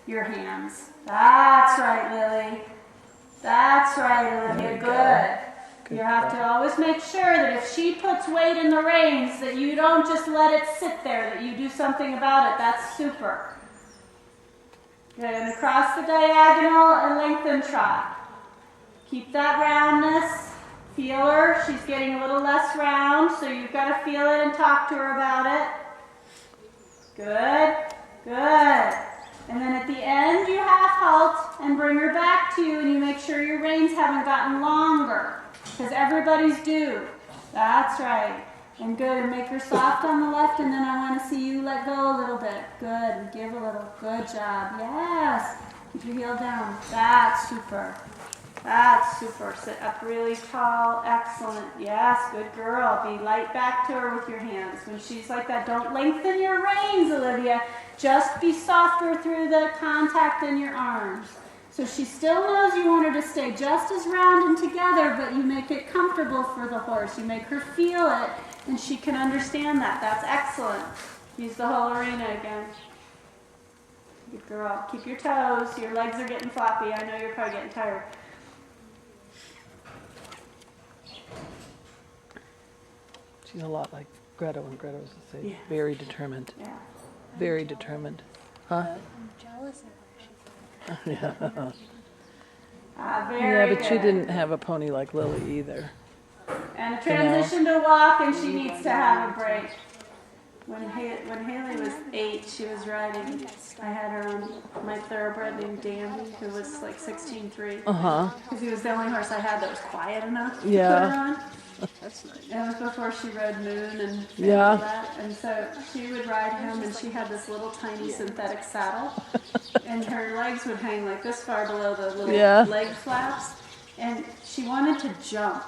your hands. That's right, Lily. That's right, Olivia. Good. You have to always make sure that if she puts weight in the reins, that you don't just let it sit there, that you do something about it. That's super. Good. And across the diagonal and lengthen trot. Keep that roundness. Feel her. She's getting a little less round, so you've got to feel it and talk to her about it. Good. Good. And then at the end, you half halt and bring her back to you, and you make sure your reins haven't gotten longer, because everybody's do. That's right. And good. And make her soft on the left, and then I want to see you let go a little bit. Good. And give a little. Good job. Yes. Keep your heel down. That's super. That's super. Sit up really tall. Excellent. Yes, good girl. Be light back to her with your hands. When she's like that, don't lengthen your reins, Olivia. Just be softer through the contact in your arms. So she still knows you want her to stay just as round and together, but you make it comfortable for the horse. You make her feel it, and she can understand that. That's excellent. Use the whole arena again. Good girl. Keep your toes. Your legs are getting floppy. I know you're probably getting tired. She's a lot like Gretel, and Gretel's the same. Yeah. Very determined. Yeah. Very determined. Huh? I'm jealous of her. She's Yeah. Very Yeah, but she good. didn't have a pony like Lily either. And a transition to walk, and she needs to have a break. When Haley was 8, she was riding. I had her on my thoroughbred named Dandy, who was like 16.3. Because he was the only horse I had that was quiet enough to put her on. That's nice. It was before she rode Moon and Yeah. all that. And so she would ride him, and she had this little tiny synthetic saddle. And her legs would hang like this far below the little leg flaps. And she wanted to jump.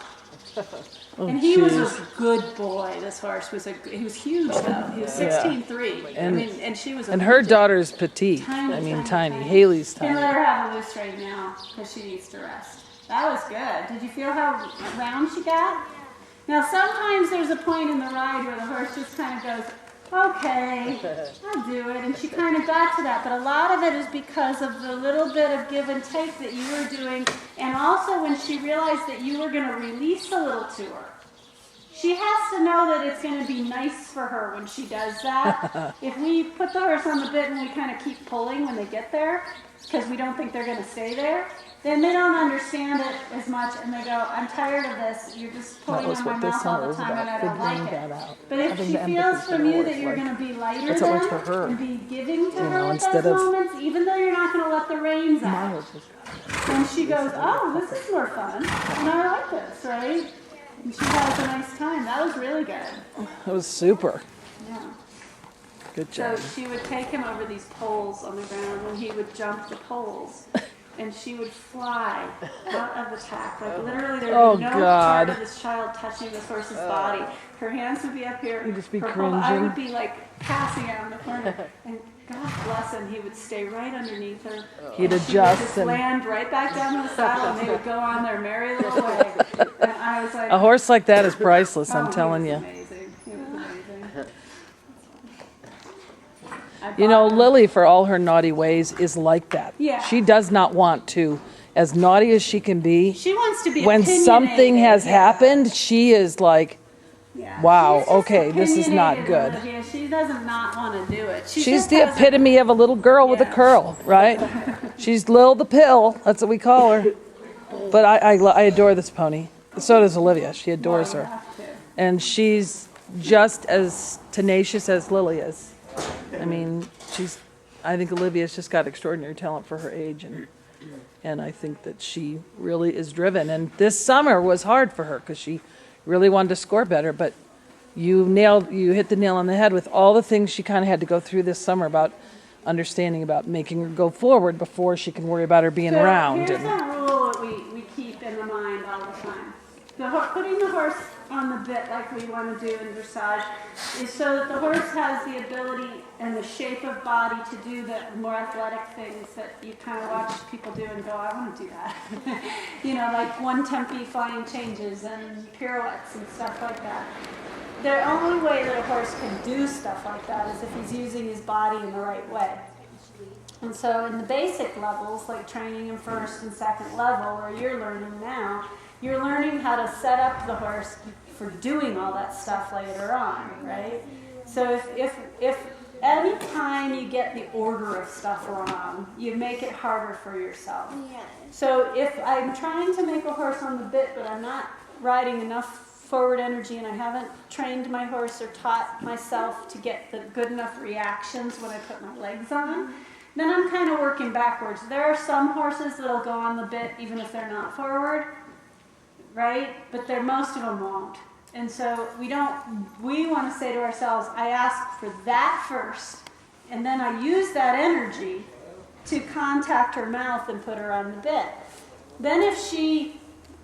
Oh, And he was jeez. a good boy. This horse was he was huge though. He was 16.3. And she was. And her daughter's petite. Tiny. Haley's Can't tiny. let her have a loose right now because she needs to rest. That was good. Did you feel how round she got? Now sometimes there's a point in the ride where the horse just kind of goes, okay, I'll do it. And she kind of got to that. But a lot of it is because of the little bit of give and take that you were doing. And also when she realized that you were going to release a little to her. She has to know that it's going to be nice for her when she does that. If we put the horse on the bit and we kind of keep pulling when they get there, because we don't think they're going to stay there, then they don't understand it as much, and they go, I'm tired of this. You're just pulling on my mouth all the time, and I don't like it. But if she feels from you that you're going to be lighter than and be giving to her at those moments, even though you're not going to let the reins out, then she goes, oh, this is more fun, and I like this, right? And she has a nice time. That was really good. It was super. Yeah. Good job. So she would take him over these poles on the ground, and he would jump the poles. And she would fly out of the pack. Like literally there would be no part of this child touching this horse's body. Her hands would be up here. You'd just be her cringing. I would be like passing out in the corner. And God bless him, he would stay right underneath her. He'd She would adjust just and land right back down to the saddle, and they would go on their merry little way. And I was like, a horse like that is priceless, I'm oh, telling he you. was amazing. He was amazing. You know, Lily, for all her naughty ways, is like that. Yeah. She does not want to, as naughty as she can be. She wants to be When something has happened, she is like, yeah. wow, She's just okay, this is not opinionated, good. Olivia. She doesn't not want to do it. She She's just the has a- epitome of a little girl with a curl, right? She's Lil the Pill. That's what we call her. But I adore this pony. So does Olivia. She adores Well, her. you have to. And she's just as tenacious as Lily is. I mean, I think Olivia's just got extraordinary talent for her age, and I think that she really is driven. And this summer was hard for her because she really wanted to score better, but you hit the nail on the head with all the things she kind of had to go through this summer about understanding about making her go forward before she can worry about her being So round. here's a rule that we keep in the mind all the time. Putting the horse on the bit like we want to do in dressage is so that the horse has the ability and the shape of body to do the more athletic things that you kind of watch people do and go, I want to do that. You know, like one tempi flying changes and pirouettes and stuff like that. The only way that a horse can do stuff like that is if he's using his body in the right way. And so in the basic levels, like training in first and second level, where you're learning now, you're learning how to set up the horse for doing all that stuff later on, right? So if any time you get the order of stuff wrong, you make it harder for yourself. So if I'm trying to make a horse on the bit, but I'm not riding enough forward energy and I haven't trained my horse or taught myself to get the good enough reactions when I put my legs on, then I'm kind of working backwards. There are some horses that'll go on the bit even if they're not forward, right? But most of them won't. And so we want to say to ourselves, I ask for that first, and then I use that energy to contact her mouth and put her on the bit. Then if she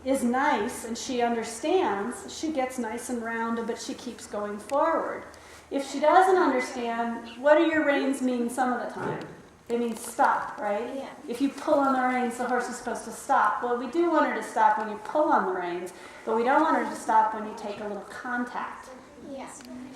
is nice and she understands, she gets nice and rounded, but she keeps going forward. If she doesn't understand, what do your reins mean some of the time? They mean stop, right? Yeah. If you pull on the reins, the horse is supposed to stop. Well, we do want her to stop when you pull on the reins, but we don't want her to stop when you take a little contact. Yeah.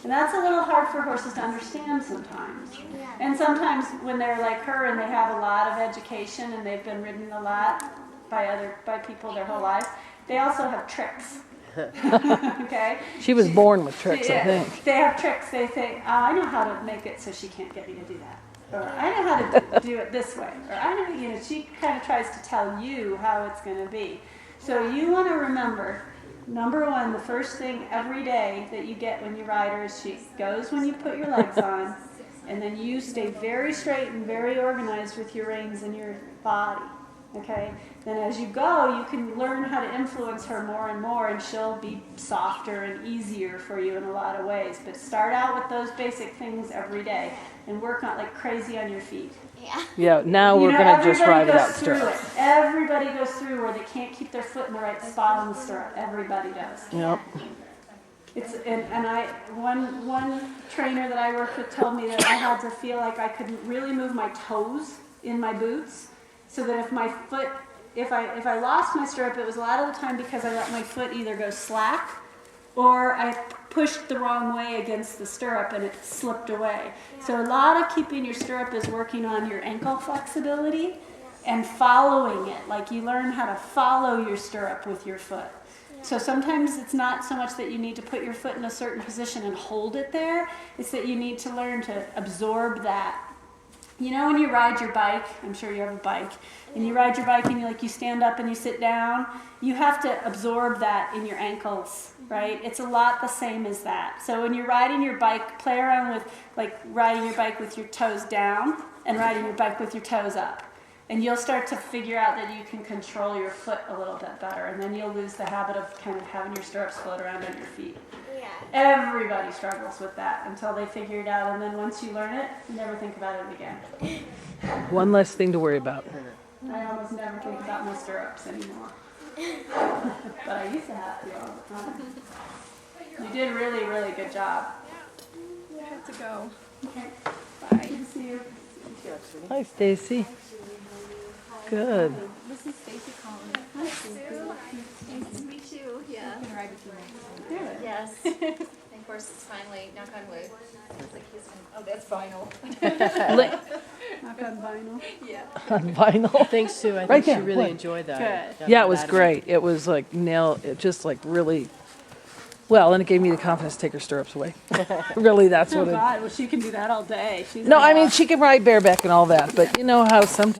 And that's a little hard for horses to understand sometimes. Yeah. And sometimes when they're like her and they have a lot of education and they've been ridden a lot by people their whole lives, they also have tricks. Okay? She was born with tricks, I think. They have tricks. They think, oh, I know how to make it so she can't get me to do that. Or I know how to do it this way. Or I know, she kind of tries to tell you how it's going to be. So you want to remember, number one, the first thing every day that you get when you ride her is she goes when you put your legs on, and then you stay very straight and very organized with your reins and your body. Okay? Then as you go, you can learn how to influence her more and more, and she'll be softer and easier for you in a lot of ways. But start out with those basic things every day and work on like crazy on your feet. Yeah, now we're going to just ride it out stirrup. Everybody goes through where they can't keep their foot in the right spot on the stirrup. Everybody does. Yep. One trainer that I worked with told me that I had to feel like I couldn't really move my toes in my boots, so that if my foot, if I lost my stirrup, it was a lot of the time because I let my foot either go slack or I pushed the wrong way against the stirrup and it slipped away. So a lot of keeping your stirrup is working on your ankle flexibility and following it. Like you learn how to follow your stirrup with your foot. So sometimes it's not so much that you need to put your foot in a certain position and hold it there. It's that you need to learn to absorb that. You know when you ride your bike, I'm sure you have a bike, and you ride your bike and you stand up and you sit down, you have to absorb that in your ankles, right? It's a lot the same as that. So when you're riding your bike, play around with like riding your bike with your toes down and riding your bike with your toes up. And you'll start to figure out that you can control your foot a little bit better, and then you'll lose the habit of kind of having your stirrups float around on your feet. Everybody struggles with that until they figure it out, and then once you learn it, you never think about it again. One less thing to worry about. I almost never think about my stirrups anymore. But I used to have to all the time. You did a really, really good job. I have to go. Okay. Bye. Good to see you. Hi, Stacy. Good. This is Stacy Collins. Hi, Sue. Nice to meet you. Yeah. I'm going to ride with you next. Good. Yes. And of course, it's finally, knock on wood. It's like he's going to, oh, that's vinyl. Knock on vinyl. Yeah. On vinyl. Thanks, Sue. I Right think she there, really look. enjoyed that. Good. Yeah, it was great. It was like it just like really, well, and it gave me the confidence to take her stirrups away. Really, that's Oh, what it. God. Well, she can do that all day. She's No, I mean, she can ride bareback and all that, but you know how sometimes.